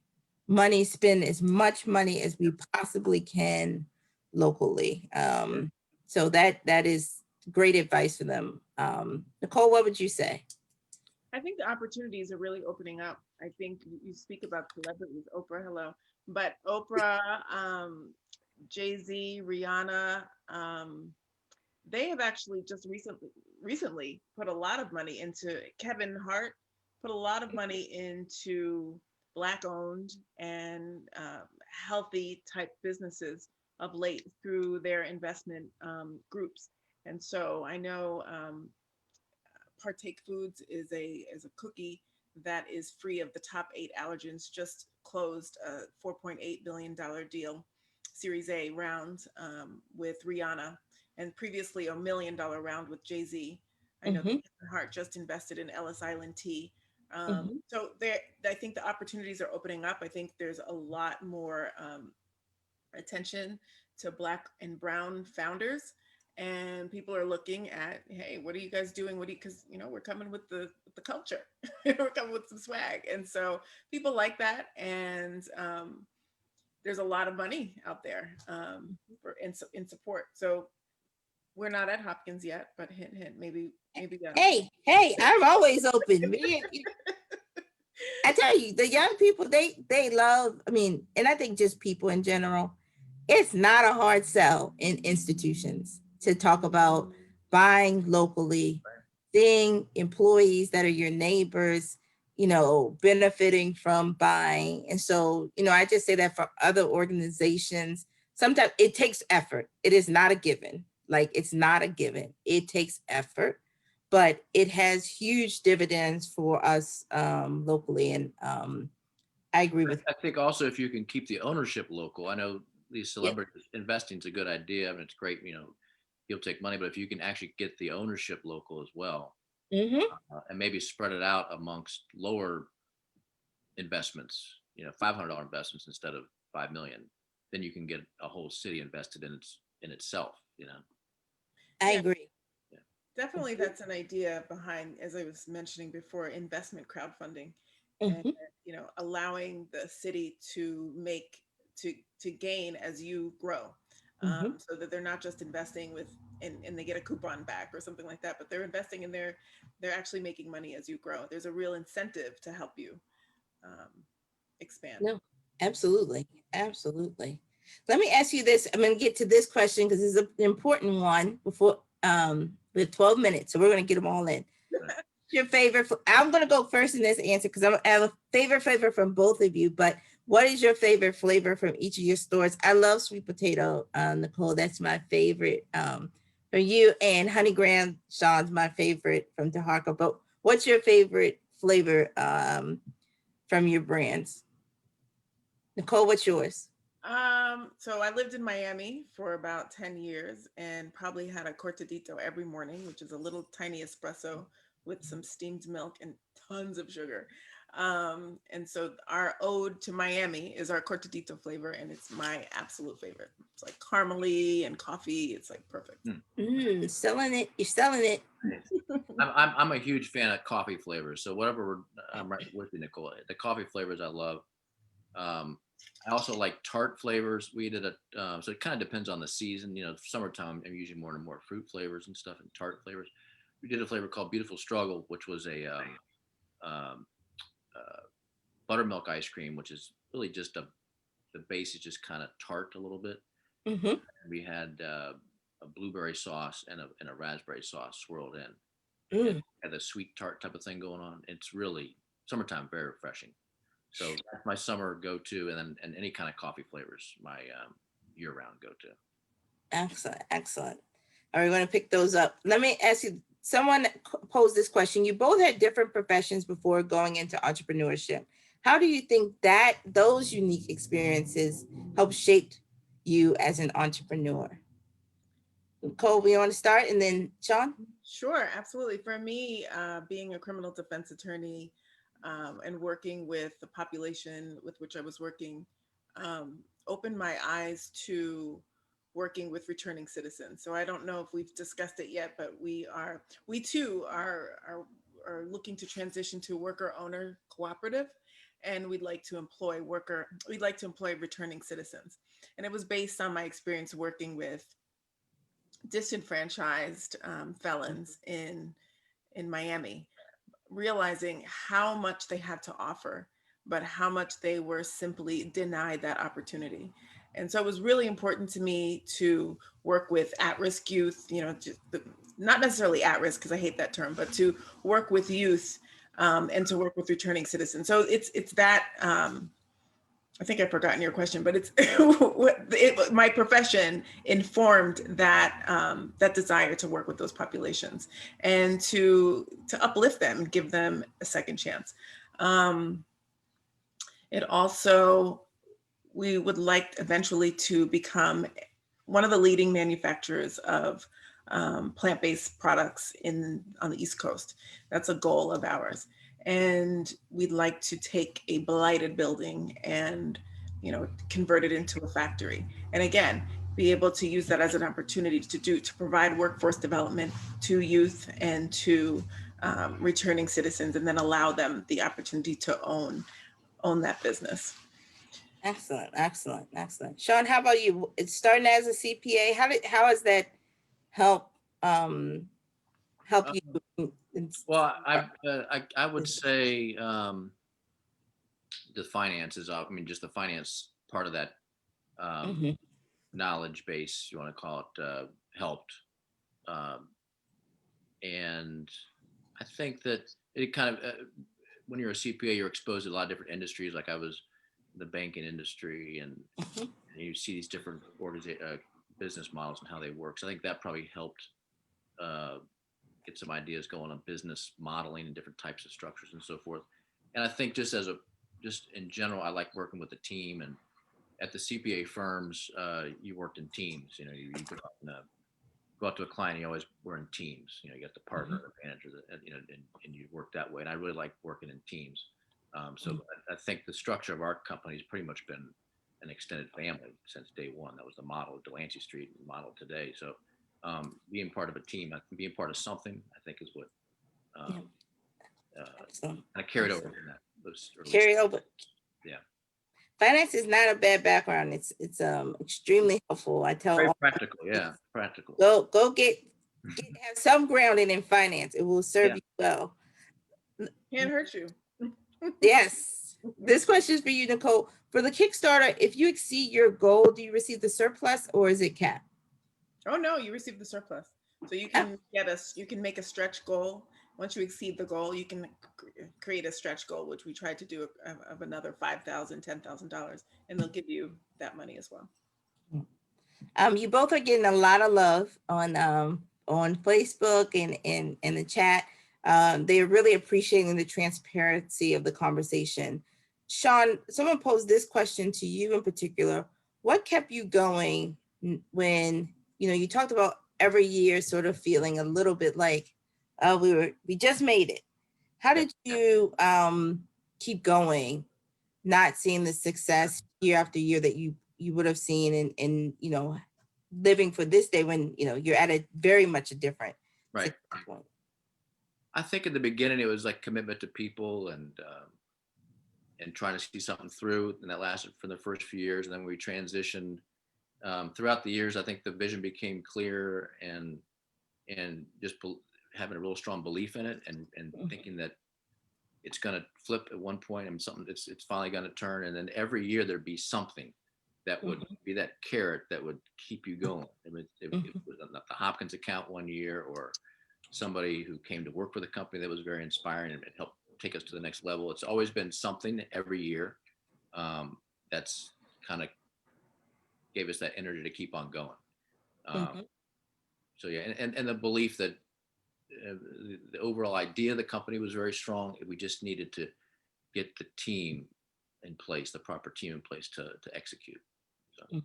spend as much money as we possibly can locally. So that is great advice for them. Nicole, what would you say? I think the opportunities are really opening up. I think you speak about celebrities, Oprah, hello, but Oprah, Jay-Z, Rihanna, they have actually just recently put a lot of money into, Kevin Hart put a lot of money into Black owned and healthy type businesses of late through their investment groups. And so I know Partake Foods is a cookie that is free of the top 8 allergens, just closed a $4.8 billion deal, Series A round with Rihanna, and previously $1 million round with Jay-Z. I know Kevin Hart just invested in Ellis Island Tea. So I think the opportunities are opening up. I think there's a lot more attention to Black and Brown founders. And people are looking at, hey, what are you guys doing? Because we're coming with the culture, we're coming with some swag, and so people like that. And there's a lot of money out there in support. So we're not at Hopkins yet, but hint, hint, maybe. Hey, I'm always open. I tell you, the young people, they love. I mean, and I think just people in general, it's not a hard sell in institutions to talk about buying locally, seeing employees that are your neighbors, benefiting from buying. And so, I just say that for other organizations, sometimes it takes effort. It is not a given. It's not a given. It takes effort, but it has huge dividends for us locally. And I agree with. I think also if you can keep the ownership local, I know these celebrities investing is a good idea. I mean, it's great, you'll take money, but if you can actually get the ownership local as well, and maybe spread it out amongst lower investments, $500 investments instead of 5 million, then you can get a whole city invested in itself. I agree. Yeah. Definitely, that's an idea behind, as I was mentioning before, investment crowdfunding, and allowing the city to gain as you grow. So that they're not just investing and they get a coupon back or something like that, but they're investing and they're actually making money as you grow. There's a real incentive to help you expand. No, absolutely. Let me ask you this. I'm going to get to this question because it's an important one before we have 12 minutes, so we're going to get them all in. Your favorite? I'm going to go first in this answer because I have a favorite flavor from both of you, but what is your favorite flavor from each of your stores? I love sweet potato, Nicole. That's my favorite for you. And honey graham, Sean's my favorite from Taharka. But what's your favorite flavor from your brands? Nicole, what's yours? So I lived in Miami for about 10 years and probably had a cortadito every morning, which is a little tiny espresso with some steamed milk and tons of sugar. And so our ode to Miami is our cortadito flavor, and it's my absolute favorite. It's like caramely and coffee. It's like perfect. Selling it. You're selling it. I'm a huge fan of coffee flavors. So whatever I'm right with you, Nicole. The coffee flavors I love. I also like tart flavors. We did so it kind of depends on the season. Summertime, I'm usually more fruit flavors and stuff, and tart flavors. We did a flavor called Beautiful Struggle, which was a buttermilk ice cream, which is really just the base is just kind of tart a little bit. We had a blueberry sauce and a raspberry sauce swirled in. Had a sweet tart type of thing going on. It's really summertime, very refreshing. So that's my summer go-to, and any kind of coffee flavors, my year-round go-to. Excellent. Are we going to pick those up? Let me ask you, someone posed this question. You both had different professions before going into entrepreneurship. How do you think that those unique experiences help shape you as an entrepreneur? Nicole, we want to start, and then Sean? Sure, absolutely. For me, being a criminal defense attorney and working with the population with which I was working opened my eyes to working with returning citizens. So I don't know if we've discussed it yet, but we too are looking to transition to worker owner cooperative, and we'd like to employ returning citizens. And it was based on my experience working with disenfranchised felons in Miami, realizing how much they had to offer, but how much they were simply denied that opportunity. And so it was really important to me to work with at-risk youth, not necessarily at risk, because I hate that term, but to work with youth and to work with returning citizens. So it's that. I think I've forgotten your question, but it's my profession informed that that desire to work with those populations and to uplift them and give them a second chance. It also, we would like eventually to become one of the leading manufacturers of plant-based products on the East Coast. That's a goal of ours. And we'd like to take a blighted building and convert it into a factory. And again, be able to use that as an opportunity to provide workforce development to youth and to returning citizens, and then allow them the opportunity to own that business. Excellent, excellent, excellent. Sean, how about you? It's starting as a CPA. How has that help help you? Well, I would say the finances. I mean, just the finance part of that Mhm. knowledge base, you want to call it, helped. And I think that it kind of, when you're a CPA, you're exposed to a lot of different industries. Like I was in the banking industry, and you see these different business models and how they work. So I think that probably helped get some ideas going on business modeling and different types of structures and so forth. And I think just in general, I like working with a team. And at the CPA firms, you worked in teams. You go out to a client, you always were in teams. You got the partner, the manager, and you work that way. And I really like working in teams. So I think the structure of our company has pretty much been an extended family since day one. That was the model of Delancey Street, and the model today. So being part of a team, being part of something, I think is what I carried over in that. Carry over. Yeah. Finance is not a bad background. It's extremely helpful. I tell Very all, practical. Yeah, practical. go get have some grounding in finance. It will serve you well. Can't hurt you. Yes. This question is for you, Nicole. For the Kickstarter, if you exceed your goal, do you receive the surplus or is it capped? Oh no, you receive the surplus. So you can you can make a stretch goal. Once you exceed the goal, you can create a stretch goal, which we tried to do of another $5,000, $10,000, and they'll give you that money as well. You both are getting a lot of love on Facebook and in the chat. They're really appreciating the transparency of the conversation. Sean, someone posed this question to you in particular. What kept you going when you talked about every year sort of feeling a little bit like we just made it? How did you keep going, not seeing the success year after year that you would have seen in living for this day when you're at a very much a different right point? I think in the beginning it was like commitment to people and trying to see something through, and that lasted for the first few years. And then we transitioned throughout the years. I think the vision became clear, and just having a real strong belief in it, and thinking that it's going to flip at one point, and something it's finally going to turn. And then every year there'd be something that would be that carrot that would keep you going. It was the Hopkins account one year, or somebody who came to work for the company that was very inspiring and helped take us to the next level. It's always been something every year that's kind of gave us that energy to keep on going. So yeah, and the belief that the overall idea of the company was very strong. We just needed to get the team in place, the proper team in place to execute. So.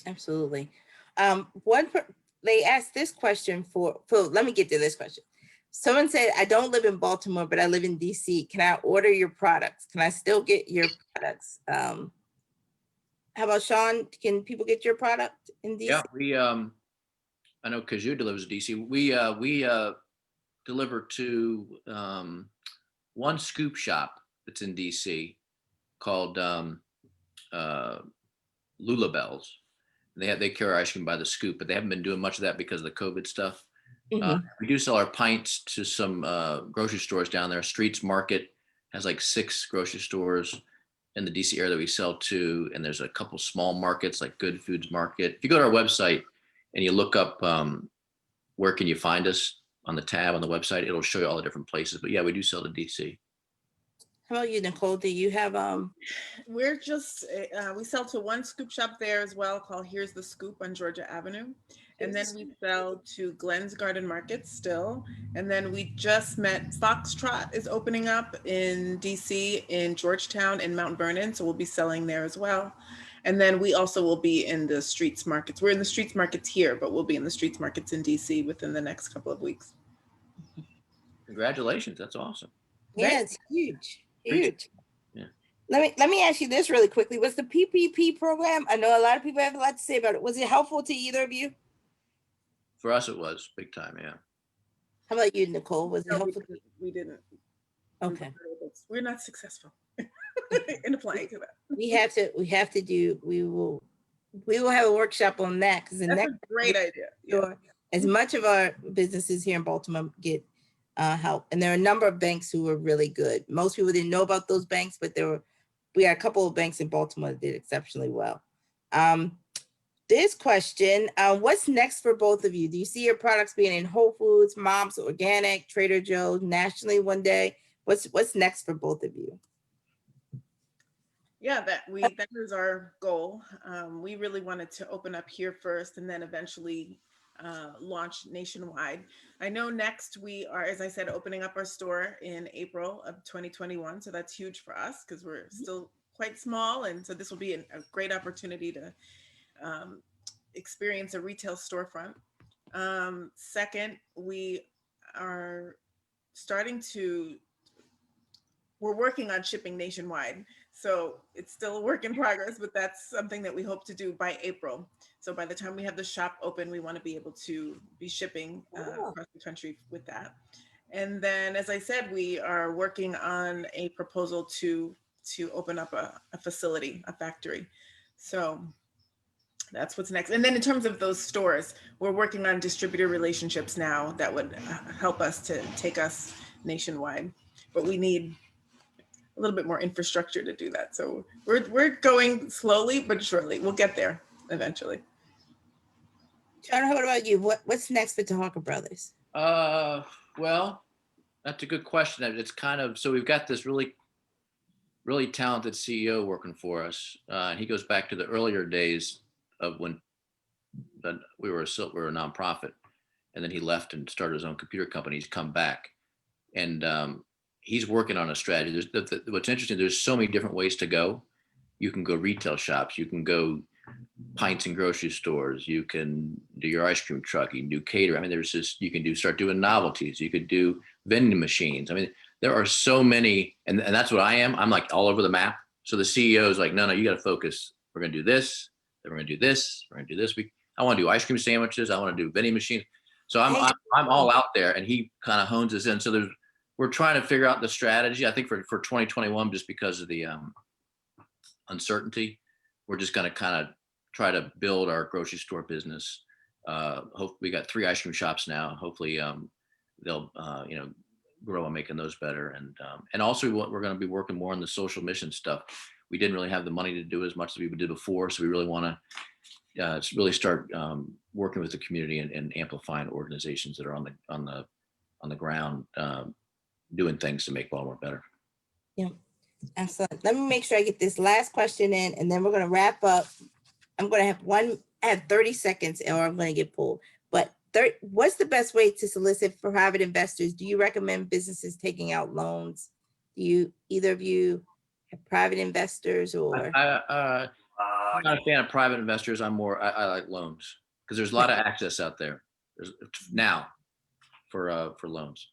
Absolutely. They asked this question let me get to this question. Someone said, I don't live in Baltimore, but I live in DC. Can I order your products? Can I still get your products? How about Sean? Can people get your product in DC? Yeah, I know Kaju delivers to DC. We deliver to one scoop shop that's in DC called Lulabells. They carry ice cream by the scoop, but they haven't been doing much of that because of the COVID stuff. We do sell our pints to some grocery stores down there. Streets Market has like 6 grocery stores in the DC area that we sell to, and there's a couple small markets like Good Foods Market. If you go to our website and you look up where can you find us on the tab on the website, it'll show you all the different places. But yeah, we do sell to DC. How about you, Nicole? Do you have We're just we sell to one scoop shop there as well called Here's the Scoop on Georgia Avenue. And then we sell to Glenn's Garden Market still. And then we just met Foxtrot is opening up in DC, in Georgetown, in Mount Vernon. So we'll be selling there as well. And then we also will be in the streets markets. We're in the streets markets here, but we'll be in the streets markets in DC within the next couple of weeks. Congratulations. That's awesome. Yeah, it's huge. Huge. Yeah. Let me ask you this really quickly. Was the PPP program, I know a lot of people have a lot to say about it. Was it helpful to either of you? For us, it was big time. Yeah. How about you, Nicole? Was it No, helpful? we didn't. Okay. We're not successful in applying to that. We will have a workshop on that because the That's next a great idea. Yeah. door, as much of our businesses here in Baltimore get help. And there are a number of banks who are really good. Most people didn't know about those banks, but we had a couple of banks in Baltimore that did exceptionally well. This question, what's next for both of you? Do you see your products being in Whole Foods, Mom's Organic, Trader Joe's, nationally one day? What's next for both of you? Yeah, that is our goal. We really wanted to open up here first and then eventually launch nationwide. I know next we are, as I said, opening up our store in April of 2021. So that's huge for us because we're still quite small. And so this will be a great opportunity to experience a retail storefront. Second, we are we're working on shipping nationwide. So it's still a work in progress, but that's something that we hope to do by April. So by the time we have the shop open, we want to be able to be shipping across the country with that. And then, as I said, we are working on a proposal to open up a facility, a factory. So that's what's next. And then in terms of those stores, we're working on distributor relationships now that would help us to take us nationwide. But we need a little bit more infrastructure to do that. So we're going slowly but surely. We'll get there eventually. John, what about you? What's next for Tahaka Brothers? Well, that's a good question. It's kind of, so we've got this really, really talented CEO working for us. And he goes back to the earlier days of when we were a nonprofit, and then he left and started his own computer company. He's come back, and he's working on a strategy. What's interesting, there's so many different ways to go. You can go retail shops, you can go pints and grocery stores, you can do your ice cream truck, you can do catering. I mean, you can start doing novelties, you could do vending machines. I mean, there are so many, and that's what I am. I'm like all over the map. So the CEO is like, no, you got to focus. We're going to do this, then we're going to do this, we're going to do this. I want to do ice cream sandwiches, I want to do vending machines. So I'm all out there, and he kind of hones us in. So we're trying to figure out the strategy. I think for 2021, just because of the uncertainty, we're just going to kind of try to build our grocery store business. We got 3 ice cream shops now. Hopefully they'll grow on making those better. And also we're going to be working more on the social mission stuff. We didn't really have the money to do as much as we did before. So we really want to really start working with the community and amplifying organizations that are on the ground, doing things to make Baltimore better. Yeah, excellent. Let me make sure I get this last question in, and then we're going to wrap up. I'm going to have 30 seconds or I'm going to get pulled. But what's the best way to solicit for private investors? Do you recommend businesses taking out loans? Do either of you have private investors or? I'm not a fan of private investors. I like loans because there's a lot of access out there. There's now for loans.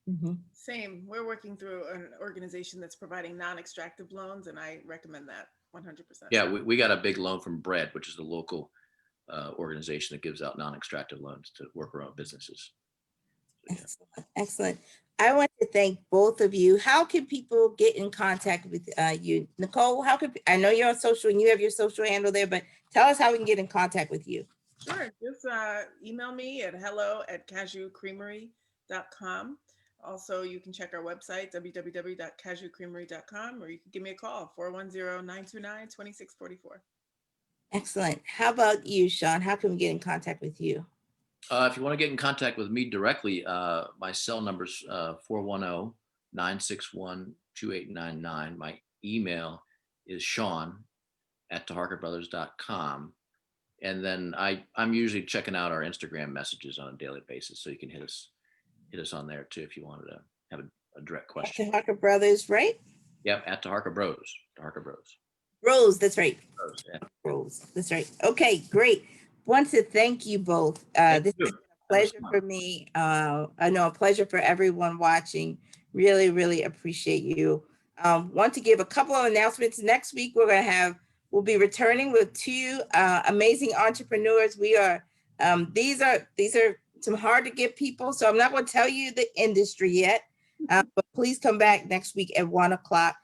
Mhm. Same. We're working through an organization that's providing non-extractive loans, and I recommend that 100%. Yeah, we got a big loan from Bread, which is the local organization that gives out non-extractive loans to worker-owned businesses. So, yeah. Excellent. Excellent. I want to thank both of you. How can people get in contact with you? Nicole, I know you're on social and you have your social handle there, but tell us how we can get in contact with you. Sure. Just email me at hello@casucreamery.com. Also, you can check our website, www.casucreamery.com, or you can give me a call, 410-929-2644. Excellent. How about you, Sean? How can we get in contact with you? If you want to get in contact with me directly, my cell number is 410-961-2899. My email is sean@taharkabrothers.com. And then I'm usually checking out our Instagram messages on a daily basis. So you can hit us on there too if you wanted to have a direct question. Taharka Brothers, right? Yep, at Taharka Bros. Taharka Bros. Rose, that's right. Bros, yeah. Rose, that's right. Okay, great. Want to thank you both. This you. is a pleasure for me. I know a pleasure for everyone watching. Really, really appreciate you. Want to give a couple of announcements. Next week, we'll be returning with two amazing entrepreneurs. These are some hard to get people, so I'm not going to tell you the industry yet, but please come back next week at 1:00.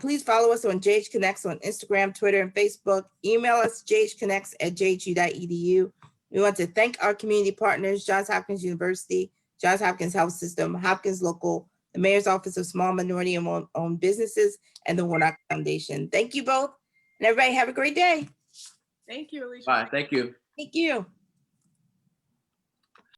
Please follow us on JH Connects on Instagram, Twitter, and Facebook. Email us jhconnects@jhu.edu. We want to thank our community partners, Johns Hopkins University, Johns Hopkins Health System, Hopkins Local, the Mayor's Office of Small Minority and Owned Businesses, and the Warnock Foundation. Thank you both, and everybody have a great day. Thank you, Alicia. Bye. Thank you. Thank you.